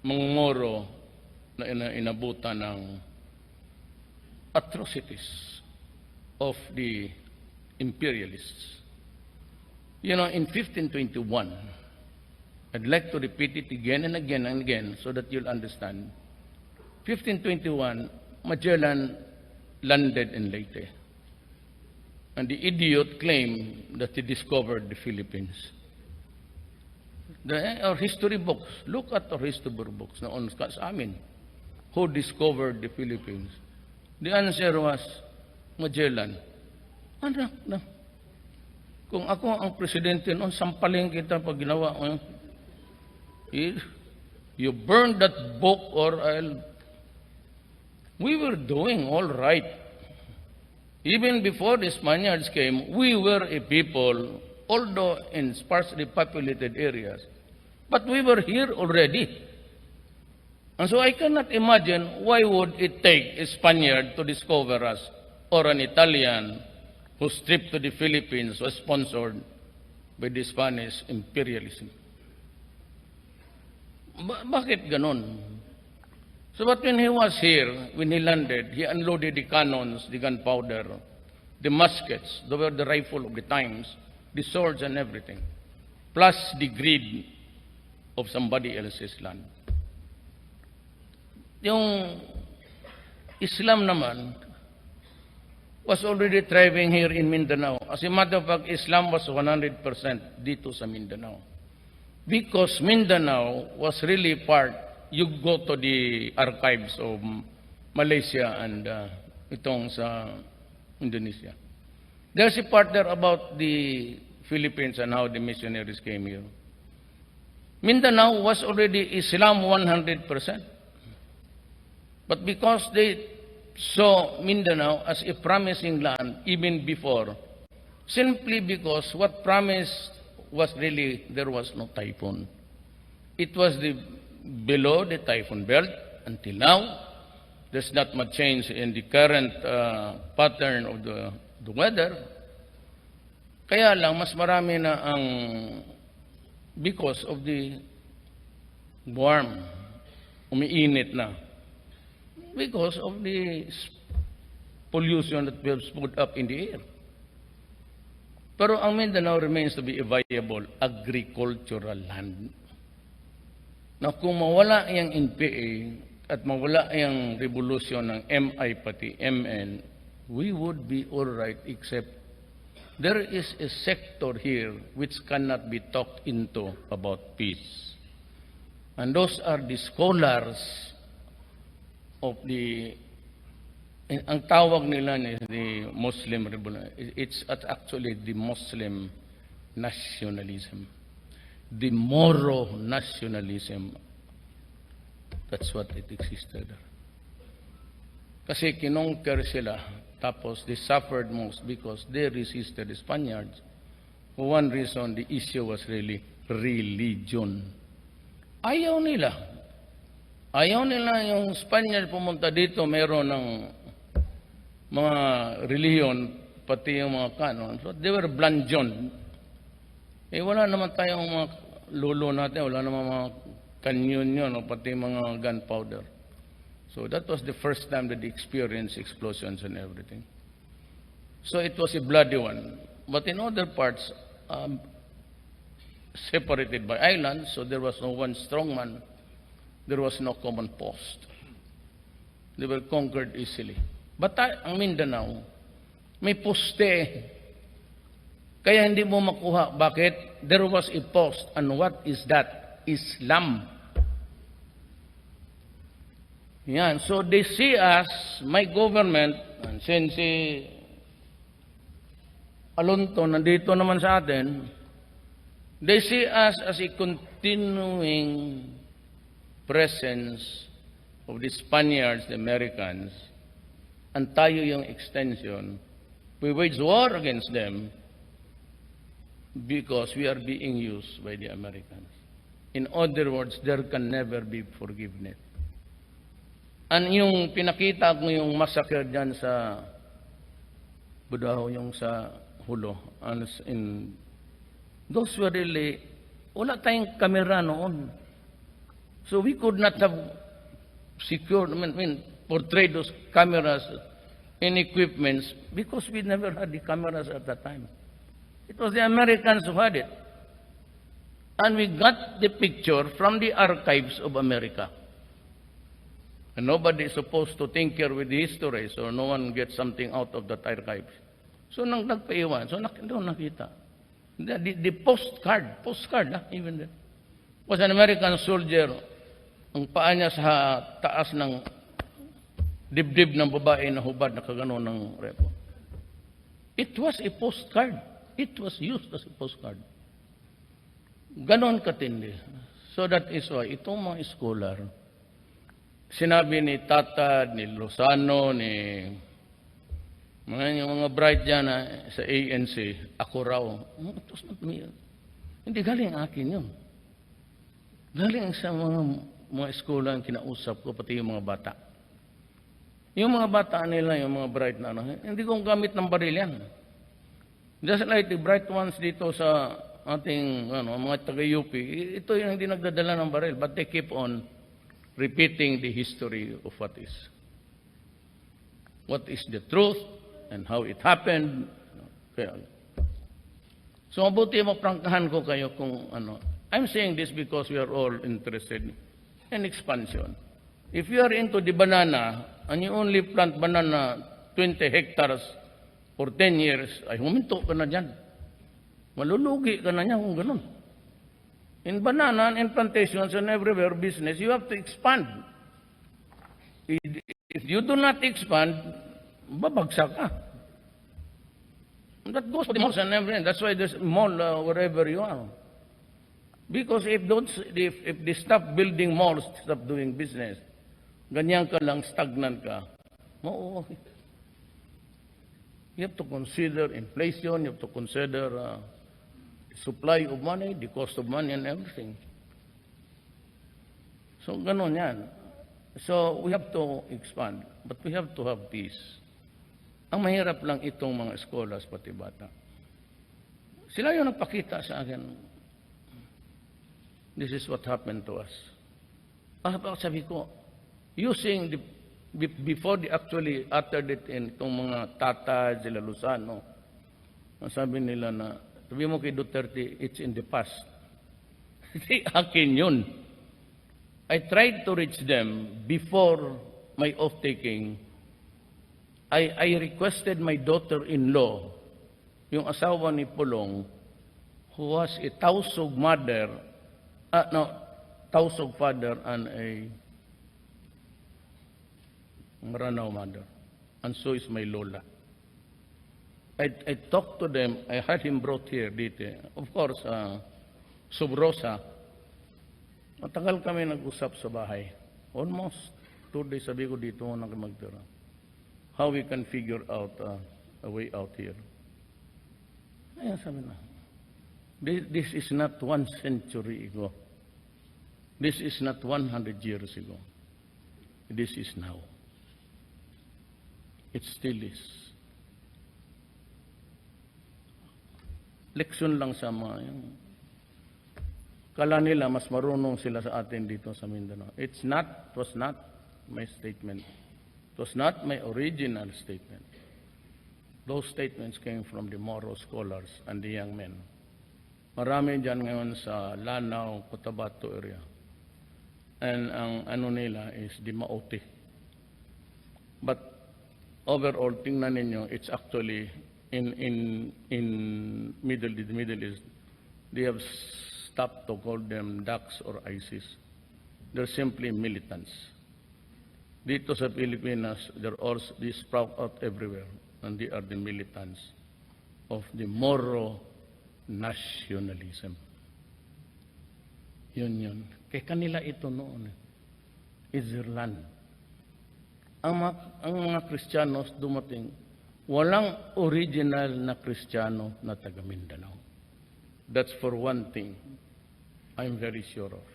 Moro na inabutan ng atrocities of the imperialists. You know, in 1521, I'd like to repeat it again and again and again so that you'll understand. 1521, Magellan landed in Leyte. And the idiot claimed that he discovered the Philippines. Our history books, look at our history books noon sa amin. Who discovered the Philippines? The answer was Magellan. Anak na. Kung ako ang presidente noon, sampalin kita pag ginawa mo. You burn that book or I'll... We were doing all right. Even before the Spaniards came, we were a people, although in sparsely populated areas, but we were here already. And so I cannot imagine why would it take a Spaniard to discover us or an Italian whose trip to the Philippines was sponsored by the Spanish imperialism. Bakit ganon? So but when he was here, when he landed, he unloaded the cannons, the gunpowder, the muskets, the rifle of the times, the swords and everything, plus the greed of somebody else's land. Yung Islam naman was already thriving here in Mindanao. As a matter of fact, Islam was 100% dito sa Mindanao. Because Mindanao was really part. You go to the archives of Malaysia and itong sa Indonesia. There's a part there about the Philippines and how the missionaries came here. Mindanao was already Islam 100%. But because they saw Mindanao as a promising land even before, simply because what promised was really there was no typhoon. It was below the typhoon belt until now. There's not much change in the current pattern of the weather. Kaya lang, mas marami na ang, because of the warm, umiinit na. Because of the pollution that we have put up in the air. Pero ang Mindanao remains to be a viable agricultural land. Na kung mawala yung NPA at mawala yung revolution ng MI pati MN, we would be all right except there is a sector here which cannot be talked into about peace. And those are the scholars of the, ang tawag nila ni the Muslim revolution. It's actually the Muslim nationalism. The Moro nationalism. That's what it existed. Kasi kinonquer sila, tapos they suffered most because they resisted the Spaniards. For one reason, the issue was really religion. Ayaw nila. Ayaw nila yung Spaniard pumunta dito, meron ng mga reliyon, pati yung mga canon. So they were blanjon. Wala naman tayong mga lulo natin, wala naman mga kanyon yun, pati mga gunpowder. So that was the first time that they experienced explosions and everything. So it was a bloody one. But in other parts, separated by islands, so there was no one strong man, there was no common post. They were conquered easily. But ang Mindanao, may poste. Kaya hindi mo makuha. Bakit? There was a post. And what is that? Islam. Yan. So they see us, my government, and since si Alonto nandito naman sa atin, they see us as a continuing presence of the Spaniards, the Americans, and tayo yung extension. We wage war against them because we are being used by the Americans. In other words, there can never be forgiveness. And yung pinakita ko yung massacre dyan sa Budaho, yung sa Hulo, those were really, wala tayong kamera noon. So we could not have secured, portrayed those cameras and equipments because we never had the cameras at that time. It was the Americans who had it. And we got the picture from the archives of America. And nobody is supposed to tinker with the history, so no one gets something out of that archives. So nang nagpaiwan, so doon nakita. The postcard, even then. Was an American soldier, ang paa niya sa taas ng dibdib ng babae na hubad na kagano ng repo. It was a postcard. It was used as a postcard. Ganon katindi. So that is why itong mga scholar, sinabi ni Tatad, ni Lozano, ni mga bright dyan sa ANC, ako raw. It was not me. Hindi galing akin yun. Galing sa mga eskola ang kinausap ko, pati yung mga bata. Yung mga bata nila, yung mga bright na hindi kong gamit ng baril yan. Just like the bright ones dito sa ating mga taga-UP, ito yung hindi nagdadala ng baril, but they keep on repeating the history of what is. What is the truth and how it happened. So mabuti maprangkahan ko kayo kung I'm saying this because we are all interested in expansion. If you are into the banana and you only plant banana 20 hectares for 10 years, ay huminto ka na dyan. Malulugi ka na niya kung ganun. In banana and plantations and everywhere business, you have to expand. If you do not expand, babagsak ka. That goes for the malls and everything. That's why there's mall wherever you are. Because if they stop building malls, stop doing business, ganyan ka lang, stagnant ka, okay. You have to consider inflation, you have to consider supply of money, the cost of money and everything. So, ganon yan. So, we have to expand, but we have to have peace. Ang mahirap lang itong mga scholars, pati bata. Sila yung nagpakita sa akin, this is what happened to us. Sabi ko, using before they actually uttered it in itong mga Tata, sila Lozano, sabi nila na, sabi mo kay Duterte, it's in the past. Hindi akin yun. I tried to reach them before my off-taking. I requested my daughter-in-law, yung asawa ni Pulong, who was a Tausug mother, Tausug father and a Maranao mother. And so is my Lola. I talked to them, I had him brought here dito. Of course, Subrosa. Matagal kami nag-usap sa bahay. Almost 2 days sabi ko dito magtira. How we can figure out a way out here. Ayan sabi na. This is not 1 century ago. This is not 100 years ago. This is now. It still is. Leksyon lang sa mga yung kala nila mas marunong sila sa atin dito sa Mindanao. It was not my statement. It was not my original statement. Those statements came from the Moro scholars and the young men. Marami dyan ngayon sa Lanao, Cotabato area. And ang nila is the Maote. But overall, tingnan ninyo, it's actually in the Middle East, they have stopped to call them DUTERTE'S or ISIS. They're simply militants. Dito sa Pilipinas, they sprout out everywhere, and they are the militants of the Moro nationalism. Yun. Kaya kanila ito noon. Ireland. Ang mga Kristiyanos dumating, walang original na Kristiyano na taga Mindanao. That's for one thing I'm very sure of.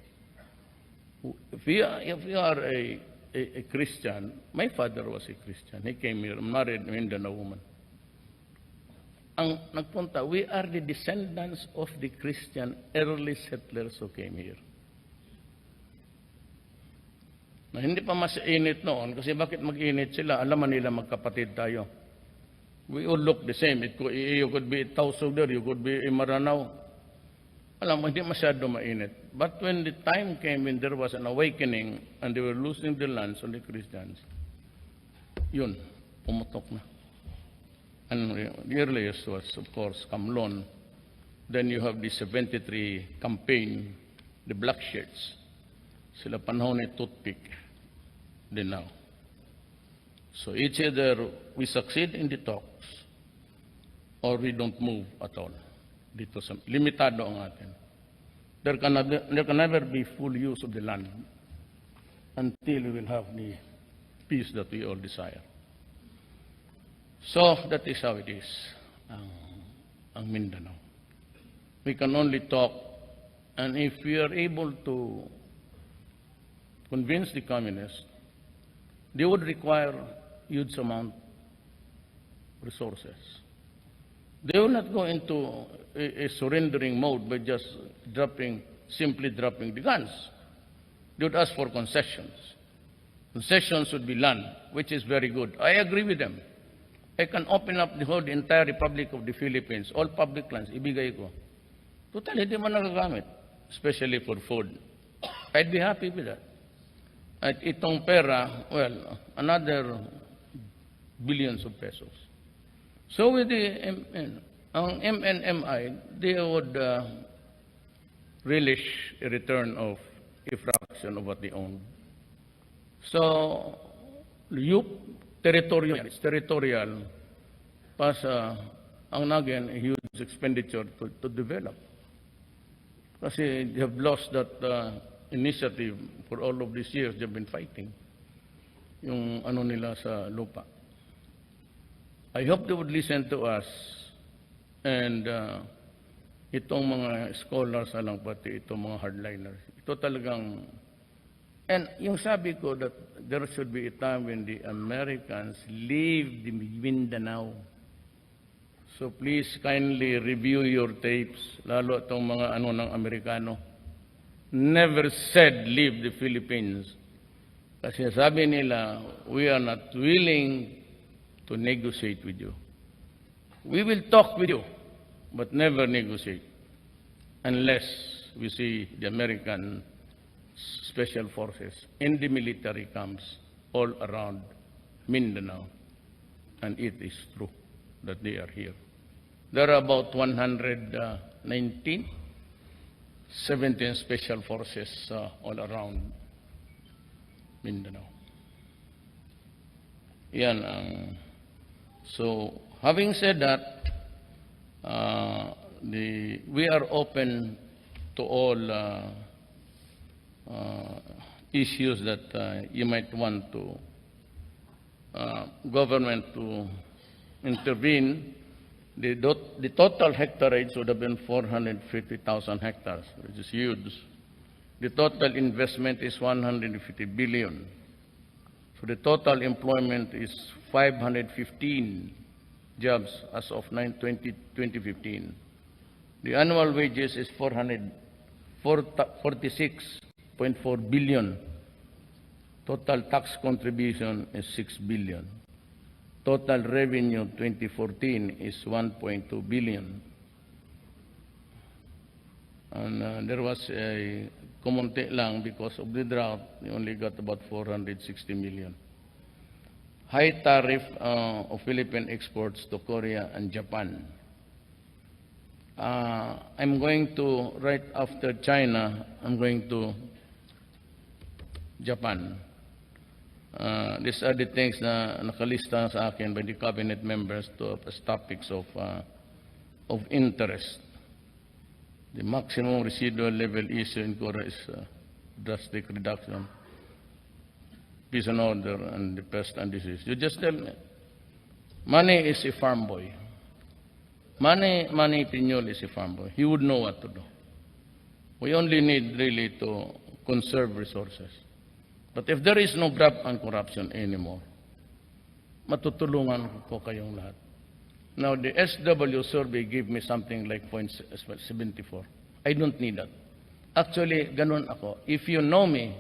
If you are a Christian, my father was a Christian. He came here, married a Mindanao woman. Ang nagpunta, we are the descendants of the Christian early settlers who came here. Na hindi pa mas init noon, kasi bakit mag-init sila? Alaman nila magkapatid tayo. We all look the same. You could be Tausugder, you could be Maranao. Alam mo, hindi masyado mainit. But when the time came when there was an awakening and they were losing the lands on the Christians, yun, pumutok na. And the earliest was, of course, Kamlon. Then you have the 73 campaign, the black shirts. Sila panahon ni toothpick. Then now. So it's either we succeed in the talks or we don't move at all. Dito sa limitado ang atin. There can never be full use of the land until we will have the peace that we all desire. So that is how it is, ang Mindanao. We can only talk, and if we are able to convince the communists, they would require huge amount of resources. They will not go into a surrendering mode by just simply dropping the guns. They would ask for concessions. Concessions would be land, which is very good. I agree with them. I can open up the whole entire Republic of the Philippines, all public lands, ibigay ko. Total, hindi man nagagamit, especially for food. I'd be happy with that. At itong pera, well, another billions of pesos. So with the MNMI, they would relish a return of a fraction of what they own. So, it's territorial, pas ang naging a huge expenditure to develop. Kasi they have lost that initiative for all of these years they've been fighting. Yung ano nila sa lupa. I hope they would listen to us and itong mga scholars alang pati itong mga hardliners. Ito talagang, and yung sabi ko that there should be a time when the Americans leave the Mindanao. So please kindly review your tapes, lalo itong mga ano ng Amerikano. Never said leave the Philippines. Kasi sabi nila, we are not willing to negotiate with you. We will talk with you, but never negotiate unless we see the American special forces in the military camps all around Mindanao. And it is true that they are here. There are about 17 special forces all around Mindanao. Yan ang... So, having said that, we are open to all issues that you might want to government to intervene. The total hectareage would have been 450,000 hectares, which is huge. The total investment is 150 billion. So the total employment is 515 jobs as of 2015. The annual wages is 46.4 billion. Total tax contribution is 6 billion. Total revenue 2014 is 1.2 billion. And there was a kumunti lang because of the drought, we only got about 460 million. High tariff of Philippine exports to Korea and Japan. I'm going to, right after China, I'm going to Japan. These are the things na nakalista sa akin by the cabinet members as topics of interest. The maximum residual level issue in Korea is drastic reduction, peace and order, and the pest and disease. You just tell me. Manny is a farm boy. Manny Piñol is a farm boy. He would know what to do. We only need really to conserve resources. But if there is no graft and corruption anymore, matutulungan ko kayong lahat. Now, the SW survey gave me something like 0.74. I don't need that. Actually, ganun ako. If you know me,